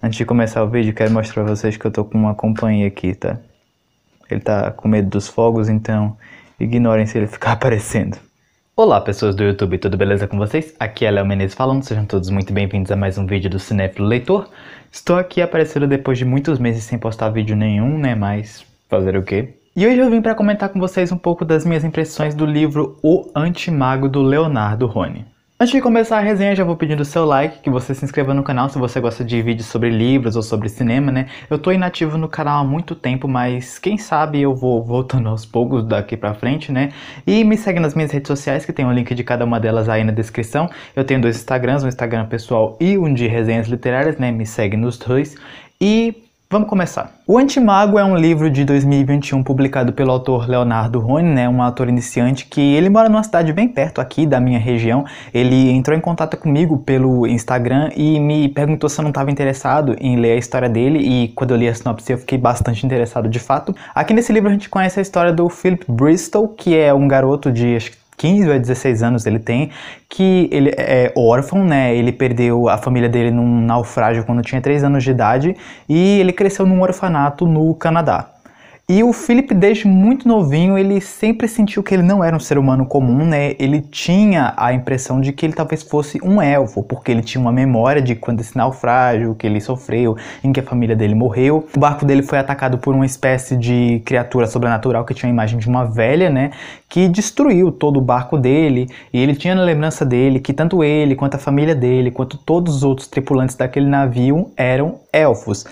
Antes de começar o vídeo, quero mostrar pra vocês que eu tô com uma companhia aqui, tá? Ele tá com medo dos fogos, então ignorem se ele ficar aparecendo. Olá pessoas do YouTube, tudo beleza com vocês? Aqui é Léo Menezes falando, sejam todos muito bem-vindos a mais um vídeo do Cinéfilo Leitor. Estou aqui aparecendo depois de muitos meses sem postar vídeo nenhum, né? Mas fazer o quê? E hoje eu vim para comentar com vocês um pouco das minhas impressões do livro O Antimago, do Leonardo Roni. Antes de começar a resenha, já vou pedindo o seu like, que você se inscreva no canal se você gosta de vídeos sobre livros ou sobre cinema, né? Eu tô inativo no canal há muito tempo, mas quem sabe eu vou voltando aos poucos daqui pra frente, né? E me segue nas minhas redes sociais, que tem o link de cada uma delas aí na descrição. Eu tenho dois Instagrams, um Instagram pessoal e um de resenhas literárias, né? Me segue nos dois. E vamos começar. O Antimago é um livro de 2021 publicado pelo autor Leonardo Roni, né, um autor iniciante que ele mora numa cidade bem perto aqui da minha região. Ele entrou em contato comigo pelo Instagram e me perguntou se eu não estava interessado em ler a história dele, e quando eu li a sinopse eu fiquei bastante interessado de fato. Aqui nesse livro a gente conhece a história do Philip Bristol, que é um garoto de acho que 15 a 16 anos ele tem, que ele é órfão, né? Ele perdeu a família dele num naufrágio quando tinha 3 anos de idade e ele cresceu num orfanato no Canadá. E o Philip, desde muito novinho, ele sempre sentiu que ele não era um ser humano comum, né? Ele tinha a impressão de que ele talvez fosse um elfo, porque ele tinha uma memória de quando esse naufrágio que ele sofreu, em que a família dele morreu. O barco dele foi atacado por uma espécie de criatura sobrenatural que tinha a imagem de uma velha, né? Que destruiu todo o barco dele, e ele tinha na lembrança dele que tanto ele, quanto a família dele, quanto todos os outros tripulantes daquele navio eram elfos.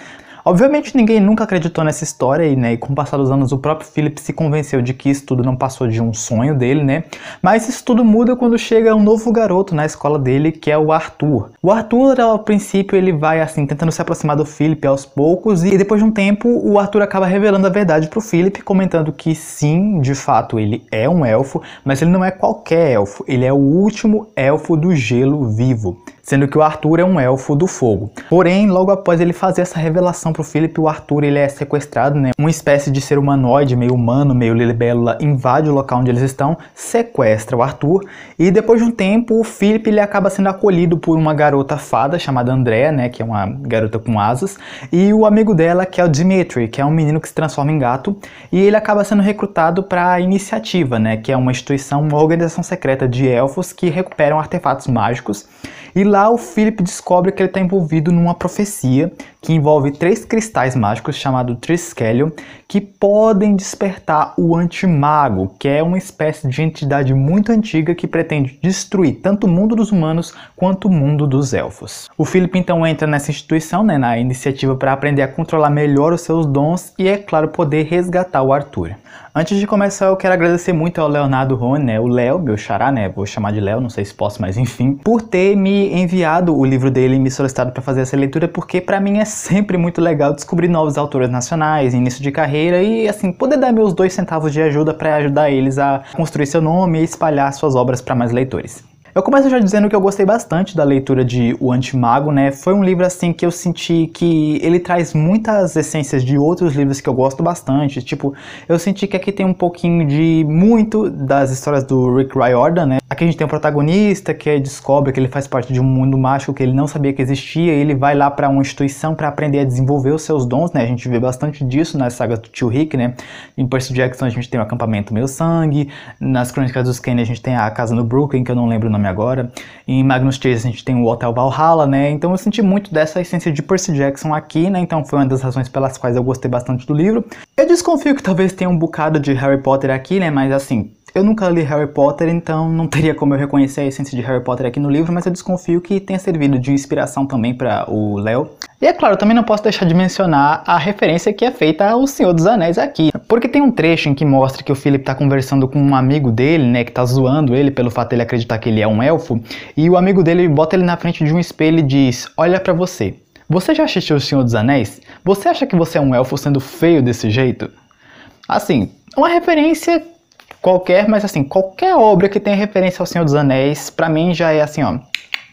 Obviamente ninguém nunca acreditou nessa história e, né, com o passar dos anos o próprio Philip se convenceu de que isso tudo não passou de um sonho dele, né? Mas isso tudo muda quando chega um novo garoto na escola dele, que é o Arthur. O Arthur, ao princípio, ele vai assim tentando se aproximar do Philip aos poucos, e depois de um tempo o Arthur acaba revelando a verdade pro Philip, comentando que sim, de fato ele é um elfo, mas ele não é qualquer elfo, ele é o último elfo do gelo vivo, sendo que o Arthur é um elfo do fogo. Porém, logo após ele fazer essa revelação pro Philip, o Arthur ele é sequestrado, né? Uma espécie de ser humanoide, meio humano, meio libélula, invade o local onde eles estão, sequestra o Arthur, e depois de um tempo o Philip ele acaba sendo acolhido por uma garota fada chamada Andrea, né? Que é uma garota com asas, e o amigo dela, que é o Dimitri, que é um menino que se transforma em gato, e ele acaba sendo recrutado para a Iniciativa, né? Que é uma instituição, uma organização secreta de elfos que recuperam artefatos mágicos. E lá o Philip descobre que ele está envolvido numa profecia que envolve 3 cristais mágicos chamados Triskelion, que podem despertar o Antimago, que é uma espécie de entidade muito antiga que pretende destruir tanto o mundo dos humanos quanto o mundo dos elfos. O Philip então entra nessa instituição, né, na Iniciativa, para aprender a controlar melhor os seus dons e, é claro, poder resgatar o Arthur. Antes de começar, eu quero agradecer muito ao Leonardo Roni, né, o Léo, meu xará, né, vou chamar de Léo, não sei se posso, mas enfim, por ter me enviado o livro dele e me solicitado para fazer essa leitura, porque para mim é sempre muito legal descobrir novos autores nacionais, início de carreira, e assim, poder dar meus 2 centavos de ajuda para ajudar eles a construir seu nome e espalhar suas obras para mais leitores. Eu começo já dizendo que eu gostei bastante da leitura de O Antimago, né? Foi um livro assim que eu senti que ele traz muitas essências de outros livros que eu gosto bastante. Tipo, eu senti que aqui tem um pouquinho de muito das histórias do Rick Riordan, né? Aqui a gente tem um protagonista que descobre que ele faz parte de um mundo mágico que ele não sabia que existia, e ele vai lá para uma instituição para aprender a desenvolver os seus dons, né? A gente vê bastante disso na saga do Tio Rick, né? Em Percy Jackson a gente tem o acampamento Meu Sangue, nas Crônicas dos Kane a gente tem a casa no Brooklyn, que eu não lembro o nome agora, em Magnus Chase a gente tem o Hotel Valhalla, né? Então eu senti muito dessa essência de Percy Jackson aqui, né? Então foi uma das razões pelas quais eu gostei bastante do livro. Eu desconfio que talvez tenha um bocado de Harry Potter aqui, né? Mas assim, eu nunca li Harry Potter, então não teria como eu reconhecer a essência de Harry Potter aqui no livro, mas eu desconfio que tenha servido de inspiração também para o Léo. E é claro, também não posso deixar de mencionar a referência que é feita ao Senhor dos Anéis aqui, porque tem um trecho em que mostra que o Philip tá conversando com um amigo dele, né, que tá zoando ele pelo fato de ele acreditar que ele é um elfo, e o amigo dele bota ele na frente de um espelho e diz: "Olha pra você. Você já assistiu O Senhor dos Anéis? Você acha que você é um elfo sendo feio desse jeito?" Assim, uma referência qualquer, mas assim, qualquer obra que tenha referência ao Senhor dos Anéis, pra mim já é assim, ó,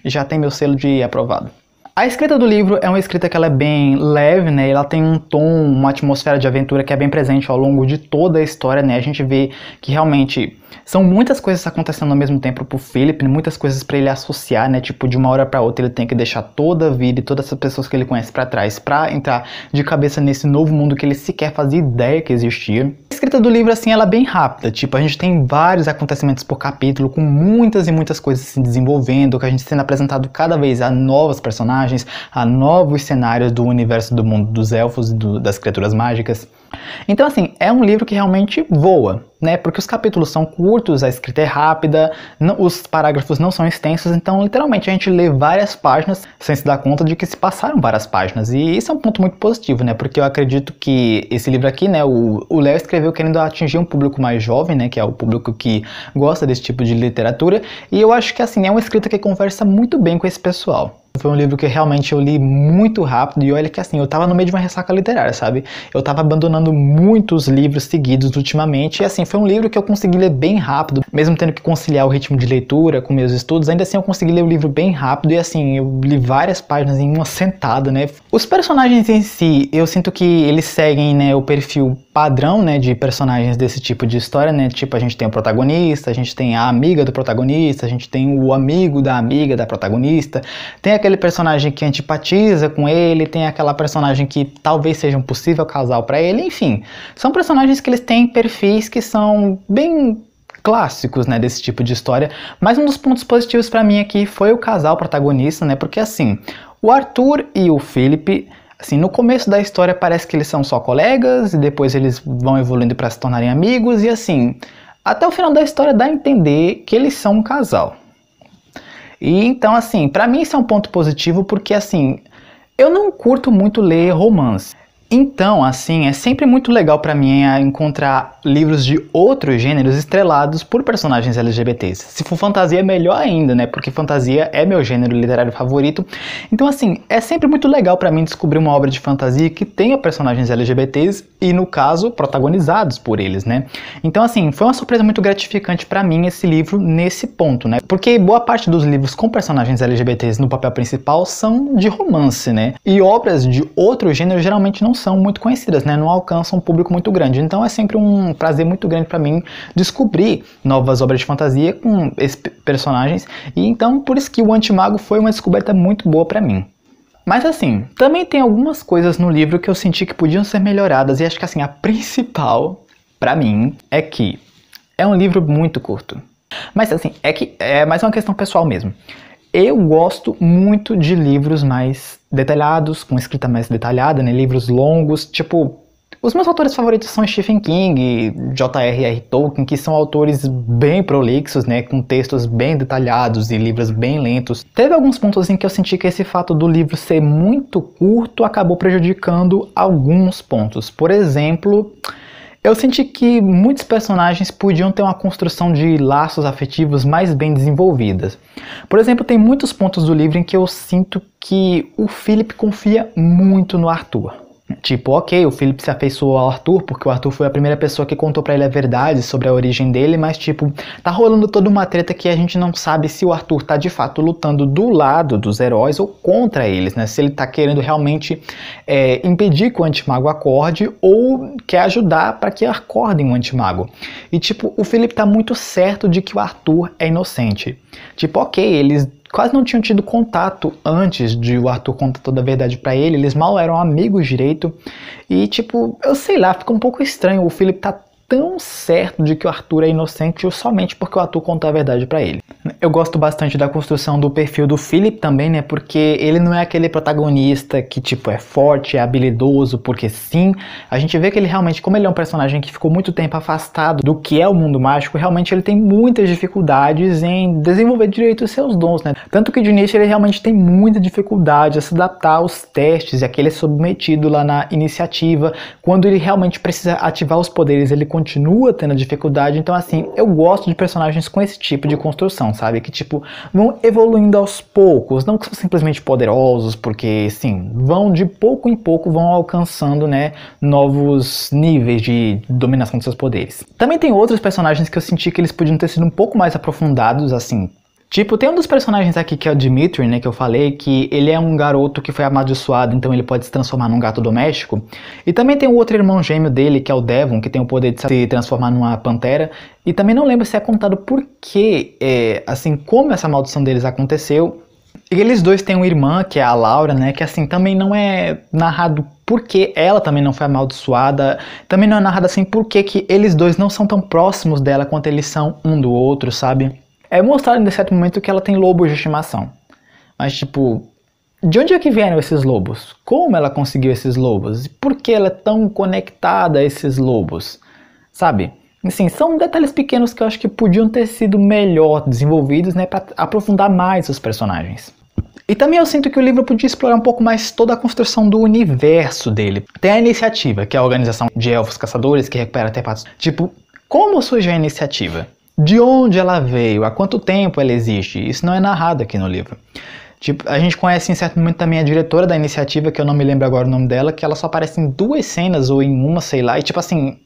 já tem meu selo de aprovado. A escrita do livro é uma escrita que ela é bem leve, né? Ela tem um tom, uma atmosfera de aventura que é bem presente ao longo de toda a história, né? A gente vê que realmente são muitas coisas acontecendo ao mesmo tempo pro Philip, né? Muitas coisas para ele associar, né? Tipo, de uma hora para outra ele tem que deixar toda a vida e todas essas pessoas que ele conhece para trás para entrar de cabeça nesse novo mundo que ele sequer fazia ideia que existia. A escrita do livro, assim, ela é bem rápida, tipo, a gente tem vários acontecimentos por capítulo, com muitas e muitas coisas se desenvolvendo, que a gente sendo apresentado cada vez a novos personagens, a novos cenários do universo do mundo dos elfos e das criaturas mágicas. Então, assim, é um livro que realmente voa, né? Porque os capítulos são curtos, a escrita é rápida, os parágrafos não são extensos, então literalmente a gente lê várias páginas sem se dar conta de que se passaram várias páginas. E isso é um ponto muito positivo, né? Porque eu acredito que esse livro aqui, né, o Léo escreveu querendo atingir um público mais jovem, né, que é o público que gosta desse tipo de literatura, e eu acho que, assim, é uma escrita que conversa muito bem com esse pessoal. Foi um livro que realmente eu li muito rápido e olha que, assim, eu tava no meio de uma ressaca literária, sabe? Eu tava abandonando muitos livros seguidos ultimamente e, assim, foi um livro que eu consegui ler bem rápido, mesmo tendo que conciliar o ritmo de leitura com meus estudos, ainda assim eu consegui ler o livro bem rápido e, assim, eu li várias páginas em uma sentada, né? Os personagens em si, eu sinto que eles seguem, né, o perfil padrão, né, de personagens desse tipo de história, né? Tipo, a gente tem o protagonista, a gente tem a amiga do protagonista, a gente tem o amigo da amiga da protagonista, tem aquele personagem que antipatiza com ele, tem aquela personagem que talvez seja um possível casal para ele, enfim. São personagens que eles têm perfis que são bem clássicos, né, desse tipo de história, mas um dos pontos positivos para mim aqui foi o casal protagonista, né, porque assim, o Arthur e o Philip, assim, no começo da história parece que eles são só colegas e depois eles vão evoluindo para se tornarem amigos e assim, até o final da história dá a entender que eles são um casal. E então, assim, pra mim isso é um ponto positivo porque, assim, eu não curto muito ler romance. Então, assim, é sempre muito legal pra mim encontrar livros de outros gêneros estrelados por personagens LGBTs. Se for fantasia, é melhor ainda, né? Porque fantasia é meu gênero literário favorito. Então, assim, é sempre muito legal pra mim descobrir uma obra de fantasia que tenha personagens LGBTs e, no caso, protagonizados por eles, né? Então, assim, foi uma surpresa muito gratificante pra mim esse livro nesse ponto, né? Porque boa parte dos livros com personagens LGBTs no papel principal são de romance, né? E obras de outro gênero geralmente não são muito conhecidas, né? Não alcançam um público muito grande. Então é sempre um prazer muito grande para mim descobrir novas obras de fantasia com esses personagens. E então por isso que o Antimago foi uma descoberta muito boa para mim. Mas assim, também tem algumas coisas no livro que eu senti que podiam ser melhoradas e acho que assim, a principal para mim é que é um livro muito curto. Mas assim, é que é mais uma questão pessoal mesmo. Eu gosto muito de livros mais detalhados, com escrita mais detalhada, né? Livros longos, tipo... Os meus autores favoritos são Stephen King e J.R.R. Tolkien, que são autores bem prolixos, né? Com textos bem detalhados e livros bem lentos. Teve alguns pontos em que eu senti que esse fato do livro ser muito curto acabou prejudicando alguns pontos. Por exemplo... Eu senti que muitos personagens podiam ter uma construção de laços afetivos mais bem desenvolvidas. Por exemplo, tem muitos pontos do livro em que eu sinto que o Philip confia muito no Arthur. Tipo, ok, o Philip se afeiçoou ao Arthur porque o Arthur foi a primeira pessoa que contou pra ele a verdade sobre a origem dele, mas tipo, tá rolando toda uma treta que a gente não sabe se o Arthur tá de fato lutando do lado dos heróis ou contra eles, né? Se ele tá querendo realmente impedir que o Antimago acorde ou quer ajudar para que acordem o Antimago. E tipo, o Philip tá muito certo de que o Arthur é inocente. Tipo, ok, eles quase não tinham tido contato antes de o Arthur contar toda a verdade pra ele, eles mal eram amigos direito, e tipo, eu sei lá, fica um pouco estranho o Philip tá tão certo de que o Arthur é inocente somente porque o Arthur contou a verdade pra ele. Eu gosto bastante da construção do perfil do Philip também, né, porque ele não é aquele protagonista que tipo é forte, é habilidoso, porque sim, a gente vê que ele realmente, como ele é um personagem que ficou muito tempo afastado do que é o mundo mágico, realmente ele tem muitas dificuldades em desenvolver direito os seus dons, né, tanto que de início ele realmente tem muita dificuldade a se adaptar aos testes, e a que ele é submetido lá na iniciativa, quando ele realmente precisa ativar os poderes, ele continua tendo dificuldade. Então assim, eu gosto de personagens com esse tipo de construção, sabe? Que tipo, vão evoluindo aos poucos, não que são simplesmente poderosos, porque sim, vão de pouco em pouco, vão alcançando, né, novos níveis de dominação de seus poderes. Também tem outros personagens que eu senti que eles podiam ter sido um pouco mais aprofundados, assim, Tipo, tem um dos personagens aqui que é o Dimitri, né, que eu falei, que ele é um garoto que foi amaldiçoado, então ele pode se transformar num gato doméstico. E também tem o outro irmão gêmeo dele, que é o Devon, que tem o poder de se transformar numa pantera. E também não lembro se é contado por que, assim, como essa maldição deles aconteceu. E eles dois têm uma irmã, que é a Laura, né, que assim, também não é narrado porque ela também não foi amaldiçoada, também não é narrado assim porque que eles dois não são tão próximos dela quanto eles são um do outro, sabe? É mostrado em certo momento que ela tem lobos de estimação. Mas tipo, de onde é que vieram esses lobos? Como ela conseguiu esses lobos? E por que ela é tão conectada a esses lobos? Sabe? Assim, são detalhes pequenos que eu acho que podiam ter sido melhor desenvolvidos, né, para aprofundar mais os personagens. E também eu sinto que o livro podia explorar um pouco mais toda a construção do universo dele. Tem a Iniciativa, que é a organização de elfos caçadores que recupera artefatos. Tipo, como surgiu a Iniciativa? De onde ela veio? Há quanto tempo ela existe? Isso não é narrado aqui no livro. Tipo, a gente conhece em certo momento também a diretora da Iniciativa, que eu não me lembro agora o nome dela, que ela só aparece em 2 cenas ou em uma, sei lá, e tipo assim,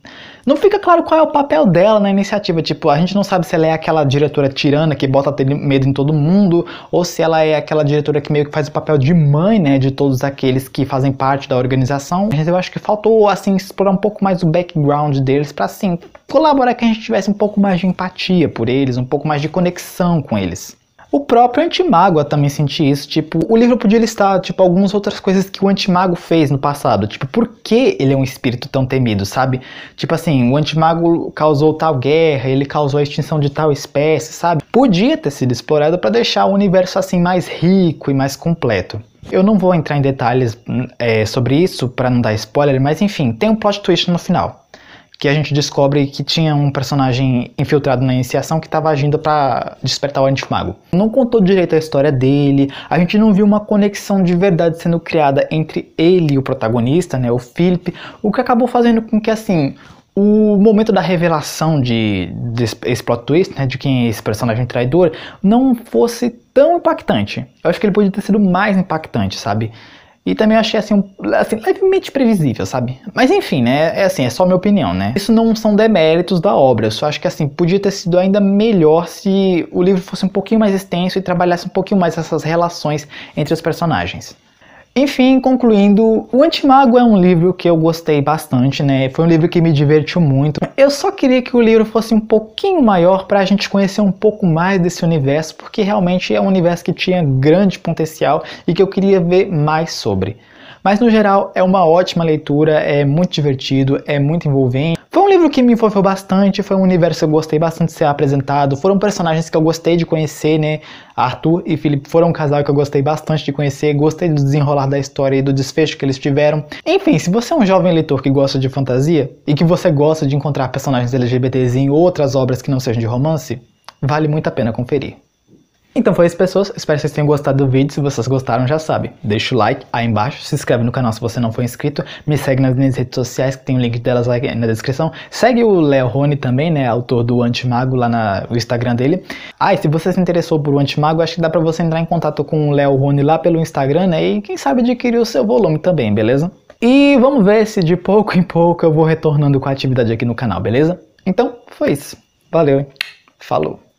não fica claro qual é o papel dela na Iniciativa. Tipo, a gente não sabe se ela é aquela diretora tirana que bota medo em todo mundo, ou se ela é aquela diretora que meio que faz o papel de mãe, né, de todos aqueles que fazem parte da organização. Mas eu acho que faltou, assim, explorar um pouco mais o background deles pra, assim, colaborar que a gente tivesse um pouco mais de empatia por eles, um pouco mais de conexão com eles. O próprio Antimago eu também senti isso, tipo, o livro podia listar, tipo, algumas outras coisas que o Antimago fez no passado, tipo, por que ele é um espírito tão temido, sabe? Tipo assim, o Antimago causou tal guerra, ele causou a extinção de tal espécie, sabe? Podia ter sido explorado para deixar o universo, assim, mais rico e mais completo. Eu não vou entrar em detalhes sobre isso para não dar spoiler, mas enfim, tem um plot twist no final. Que a gente descobre que tinha um personagem infiltrado na iniciação que estava agindo para despertar o Antimago. Não contou direito a história dele, a gente não viu uma conexão de verdade sendo criada entre ele e o protagonista, né, o Philip, o que acabou fazendo com que, assim, o momento da revelação desse plot twist, né, de quem é esse personagem traidor, não fosse tão impactante. Eu acho que ele podia ter sido mais impactante, sabe? E também eu achei assim, levemente previsível, sabe? Mas enfim, né? É só minha opinião, né? Isso não são deméritos da obra. Eu só acho que assim, podia ter sido ainda melhor se o livro fosse um pouquinho mais extenso e trabalhasse um pouquinho mais essas relações entre os personagens. Enfim, concluindo, o Antimago é um livro que eu gostei bastante, né? Foi um livro que me divertiu muito. Eu só queria que o livro fosse um pouquinho maior para a gente conhecer um pouco mais desse universo, porque realmente é um universo que tinha grande potencial e que eu queria ver mais sobre. Mas no geral é uma ótima leitura, é muito divertido, é muito envolvente. Foi um livro que me envolveu bastante, foi um universo que eu gostei bastante de ser apresentado, foram personagens que eu gostei de conhecer, né? Arthur e Philip foram um casal que eu gostei bastante de conhecer, gostei do desenrolar da história e do desfecho que eles tiveram. Enfim, se você é um jovem leitor que gosta de fantasia e que você gosta de encontrar personagens LGBTs em outras obras que não sejam de romance, vale muito a pena conferir. Então foi isso, pessoas, espero que vocês tenham gostado do vídeo. Se vocês gostaram, já sabe, deixa o like aí embaixo, se inscreve no canal se você não for inscrito, me segue nas minhas redes sociais, que tem o link delas aí na descrição. Segue o Léo Rony também, né, autor do Antimago, lá no Instagram dele. E se você se interessou por o Antimago, acho que dá pra você entrar em contato com o Léo Rony lá pelo Instagram, né, e quem sabe adquirir o seu volume também, beleza? E vamos ver se de pouco em pouco eu vou retornando com a atividade aqui no canal, beleza? Então, foi isso. Valeu, hein? Falou!